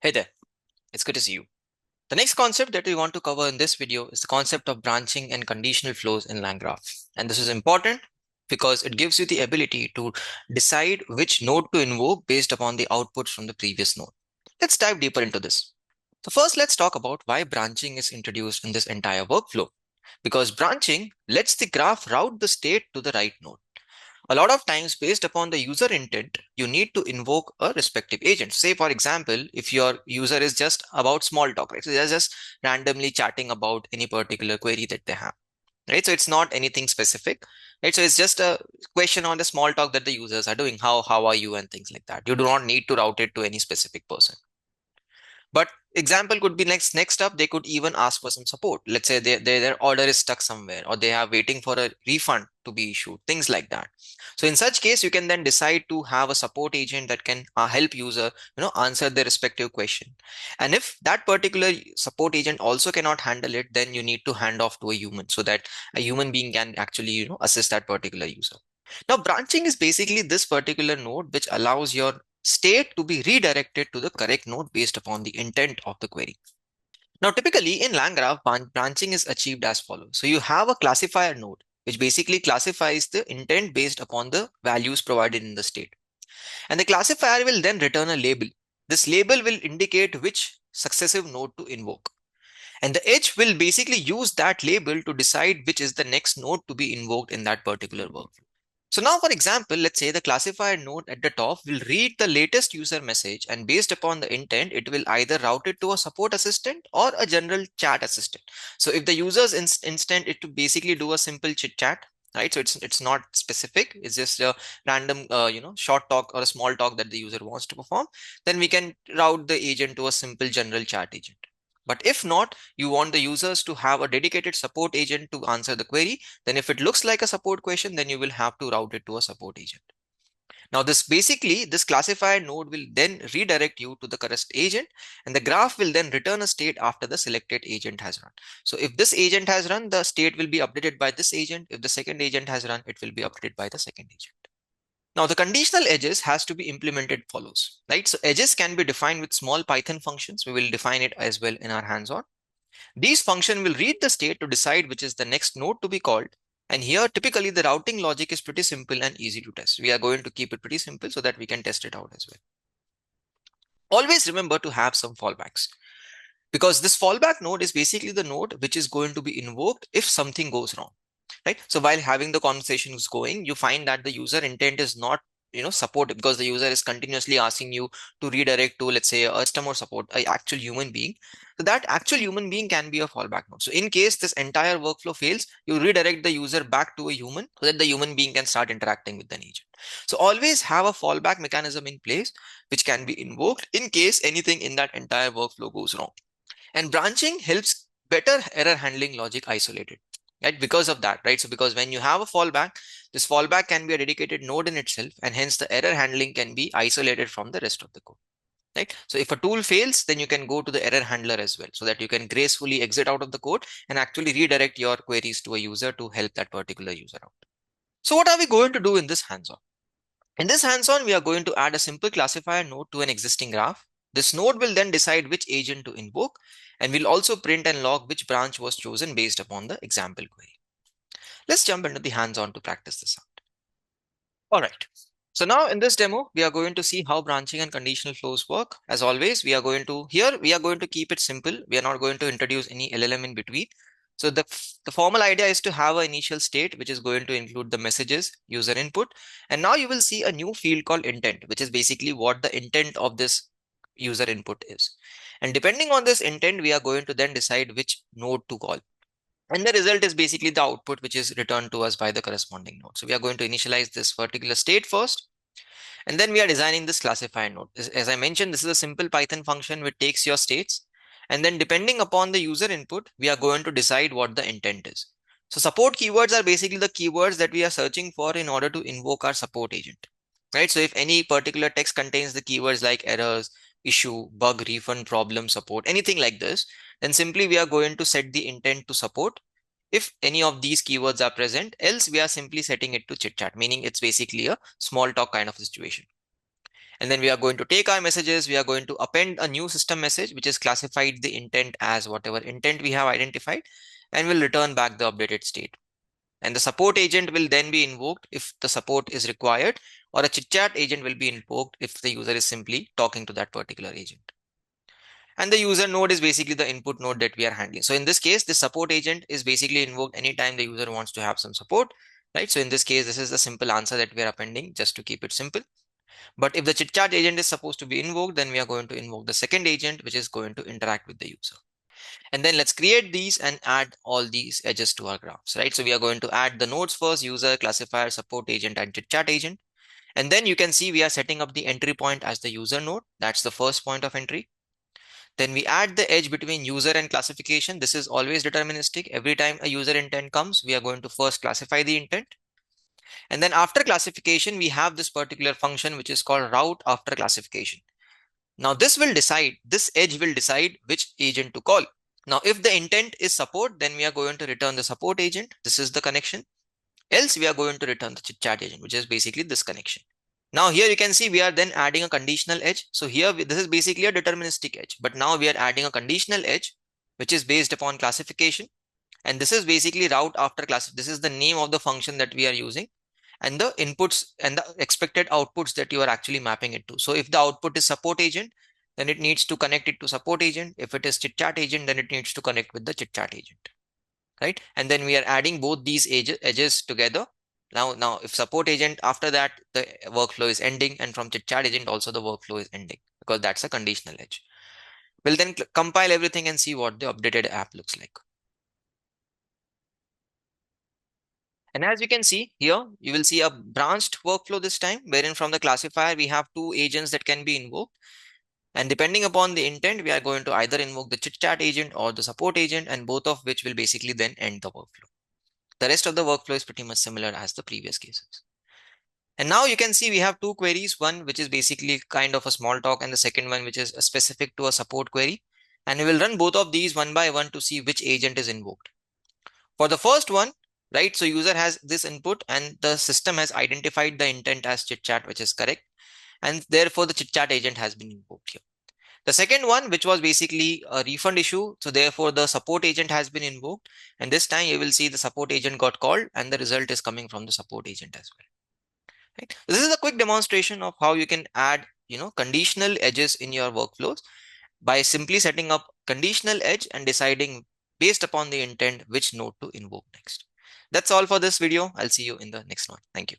Hey there, it's good to see you. The next concept that we want to cover in this video is the concept of branching and conditional flows in LangGraph. And this is important because it gives you the ability to decide which node to invoke based upon the outputs from the previous node. Let's dive deeper into this. So first, let's talk about why branching is introduced in this entire workflow. Because branching lets the graph route the state to the right node. A lot of times, based upon the user intent, you need to invoke a respective agent. Say, for example, if your user is just about small talk, right? So they're just randomly chatting about any particular query that they have, right? So it's not anything specific, right? So it's just a question on the small talk that the users are doing. How are you and things like that. You do not need to route it to any specific person. But example could be next up, they could even ask for some support. Let's say their order is stuck somewhere, or they are waiting for a refund to be issued, things like that. So in such case, you can then decide to have a support agent that can help user, answer their respective question. And if that particular support agent also cannot handle it, then you need to hand off to a human so that a human being can actually, assist that particular user. Now, branching is basically this particular node which allows your state to be redirected to the correct node based upon the intent of the query. Now, typically in LangGraph, branching is achieved as follows. So you have a classifier node, which basically classifies the intent based upon the values provided in the state. And the classifier will then return a label. This label will indicate which successive node to invoke. And the edge will basically use that label to decide which is the next node to be invoked in that particular workflow. So now, for example, let's say the classifier node at the top will read the latest user message, and based upon the intent, it will either route it to a support assistant or a general chat assistant. So if the user's instant it to basically do a simple chit chat, right? So it's not specific. It's just a random, short talk or a small talk that the user wants to perform. Then we can route the agent to a simple general chat agent. But if not, you want the users to have a dedicated support agent to answer the query. Then if it looks like a support question, then you will have to route it to a support agent. Now this classifier node will then redirect you to the correct agent, and the graph will then return a state after the selected agent has run. So if this agent has run, the state will be updated by this agent. If the second agent has run, it will be updated by the second agent. Now the conditional edges has to be implemented follows, right? So edges can be defined with small Python functions. We will define it as well in our hands-on. These function will read the state to decide which is the next node to be called. And here, typically the routing logic is pretty simple and easy to test. We are going to keep it pretty simple so that we can test it out as well. Always remember to have some fallbacks, because this fallback node is basically the node which is going to be invoked if something goes wrong, right? So while having the conversations going, you find that the user intent is not supported, because the user is continuously asking you to redirect to, let's say, a customer support, a actual human being. So that actual human being can be a fallback node. So in case this entire workflow fails, you redirect the user back to a human so that the human being can start interacting with an agent. So always have a fallback mechanism in place which can be invoked in case anything in that entire workflow goes wrong. And branching helps better error handling logic isolated, right? Because of that, right? So because when you have a fallback, this fallback can be a dedicated node in itself, and hence the error handling can be isolated from the rest of the code, right? So if a tool fails, then you can go to the error handler as well, so that you can gracefully exit out of the code and actually redirect your queries to a user to help that particular user out. So what are we going to do in this hands-on? In this hands-on, we are going to add a simple classifier node to an existing graph. This node will then decide which agent to invoke, and will also print and log which branch was chosen based upon the example query. Let's jump into the hands-on to practice this out. All right. So now in this demo, we are going to see how branching and conditional flows work. As always, we are going to keep it simple. We are not going to introduce any LLM in between. So the formal idea is to have an initial state, which is going to include the messages, user input. And now you will see a new field called intent, which is basically what the intent of this user input is. And depending on this intent, we are going to then decide which node to call. And the result is basically the output, which is returned to us by the corresponding node. So we are going to initialize this particular state first, and then we are designing this classifier node. As I mentioned, this is a simple Python function which takes your states. And then depending upon the user input, we are going to decide what the intent is. So support keywords are basically the keywords that we are searching for in order to invoke our support agent, right? So if any particular text contains the keywords like errors, issue, bug, refund, problem, support, anything like this, then simply we are going to set the intent to support if any of these keywords are present. Else we are simply setting it to chit chat, meaning it's basically a small talk kind of situation. And then we are going to take our messages. We are going to append a new system message, which is classified the intent as whatever intent we have identified, and will return back the updated state. And the support agent will then be invoked if the support is required, or a chit chat agent will be invoked if the user is simply talking to that particular agent. And the user node is basically the input node that we are handling. So in this case, the support agent is basically invoked anytime the user wants to have some support, right? So in this case, this is the simple answer that we are appending just to keep it simple. But if the chit chat agent is supposed to be invoked, then we are going to invoke the second agent, which is going to interact with the user. And then let's create these and add all these edges to our graphs, right? So we are going to add the nodes first: user, classifier, support agent, and chit chat agent. And then you can see we are setting up the entry point as the user node. That's the first point of entry. Then we add the edge between user and classification. This is always deterministic. Every time a user intent comes, we are going to first classify the intent. And then after classification, we have this particular function, which is called route after classification. Now this edge will decide which agent to call. Now, if the intent is support, then we are going to return the support agent. This is the connection. Else we are going to return the chit chat agent, which is basically this connection. Now here you can see we are then adding a conditional edge. So here this is basically a deterministic edge, but now we are adding a conditional edge, which is based upon classification. And this is basically route after class. This is the name of the function that we are using, and the inputs and the expected outputs that you are actually mapping it to. So if the output is support agent, then it needs to connect it to support agent. If it is chit chat agent, then it needs to connect with the chit chat agent, right? And then we are adding both these edges together. Now, if support agent, after that, the workflow is ending, and from chit chat agent also the workflow is ending, because that's a conditional edge. We'll then compile everything and see what the updated app looks like. And as you can see here, you will see a branched workflow this time, wherein from the classifier, we have two agents that can be invoked. And depending upon the intent, we are going to either invoke the chit chat agent or the support agent, and both of which will basically then end the workflow. The rest of the workflow is pretty much similar as the previous cases. And now you can see we have two queries, one which is basically kind of a small talk, and the second one which is specific to a support query. And we will run both of these one by one to see which agent is invoked. For the first one, right, so user has this input and the system has identified the intent as chit chat, which is correct. And therefore the chit chat agent has been invoked here. The second one, which was basically a refund issue, so therefore the support agent has been invoked. And this time you will see the support agent got called and the result is coming from the support agent as well. Right? This is a quick demonstration of how you can add, conditional edges in your workflows by simply setting up conditional edge and deciding based upon the intent which node to invoke next. That's all for this video. I'll see you in the next one. Thank you.